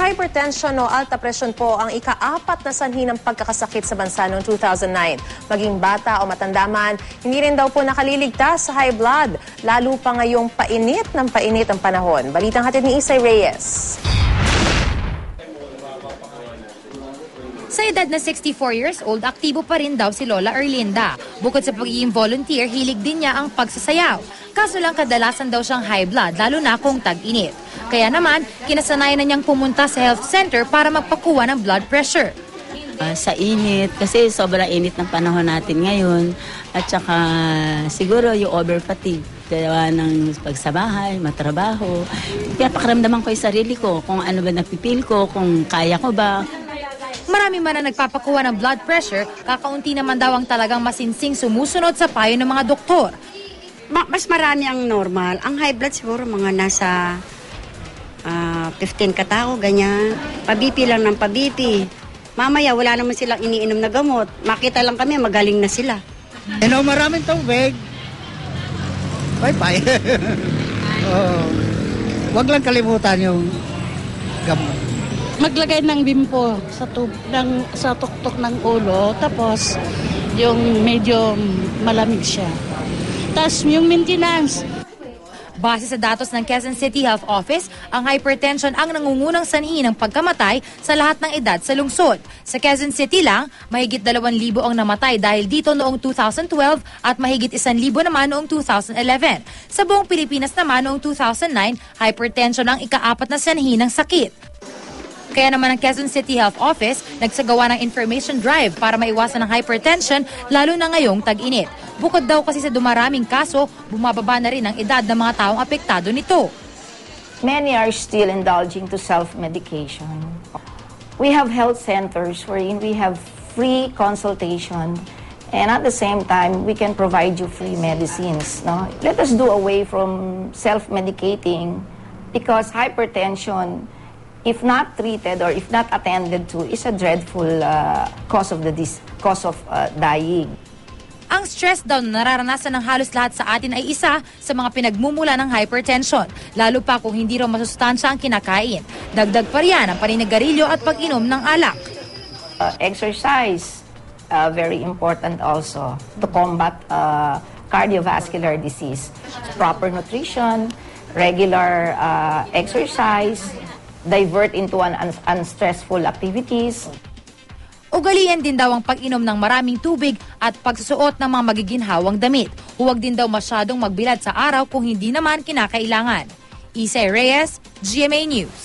hypertension o alta presyon po ang ika-4 na sanhi ng pagkakasakit sa bansa noong 2009. Maging bata o matanda man, hindi rin daw po nakaliligtas sa high blood, lalo pa ngayong painit ang panahon. Balitang hatid ni Isay Reyes. Sa edad na 64 years old, aktibo pa rin daw si Lola Erlinda. Bukod sa pagiging volunteer, hilig din niya ang pagsasayaw. Kaso lang kadalasan daw siyang high blood, lalo na kung tag-init. Kaya naman, kinasanayan na niyang pumunta sa health center para magpakuha ng blood pressure. Sa init, kasi sobrang init ng panahon natin ngayon. At saka siguro yung over fatigue. Kaya ng pagsabahay, matrabaho. Kaya pakiramdaman ko yung sarili ko, kung ano ba napipil ko, kung kaya ko ba. Marami man ang nagpapakuha ng blood pressure, kakaunti naman daw ang talagang masinsing sumusunod sa payo ng mga doktor. Mas marami ang normal. Ang high blood siguro mga nasa 15 katao, ganyan. Pa-BP lang ng pa-BP. Mamaya wala naman silang iniinom na gamot. Makita lang kami, magaling na sila. Maraming tubig. Bye-bye. Huwag lang kalimutan yung gamot. Maglagay ng bimpo sa tuktok ng ulo, tapos yung medyo malamig siya. Tapos yung maintenance. Base sa datos ng Quezon City Health Office, ang hypertension ang nangungunang sanhi ng pagkamatay sa lahat ng edad sa lungsod. Sa Quezon City lang, mahigit 2,000 ang namatay dahil dito noong 2012 at mahigit 1,000 naman noong 2011. Sa buong Pilipinas naman noong 2009, hypertension ang ika-4 na sanhi ng sakit. Kaya naman ang Quezon City Health Office nagsagawa ng information drive para maiwasan ang hypertension lalo na ngayong tag-init. Bukod daw kasi sa dumaraming kaso, bumababa na rin ang edad ng mga taong apektado nito. Many are still indulging to self-medication. We have health centers wherein we have free consultation and at the same time, we can provide you free medicines. No? Let us do away from self-medicating because hypertension, if not treated or if not attended to, is a dreadful cause of dying. Ang stress daw na nararanasan ng halos lahat sa atin ay isa sa mga pinagmumula ng hypertension, lalo pa kung hindi raw masustansya ang kinakain. Dagdag pa riyan ang paninigarilyo at pag-inom ng alak. Exercise, very important also to combat cardiovascular disease. Proper nutrition, regular exercise, divert into unstressful activities. Ugalian din daw ang pag-inom ng maraming tubig at pagsusuot ng mga magiginhawang damit. Huwag din daw masyadong magbilad sa araw kung hindi naman kinakailangan. Isay Reyes, GMA News.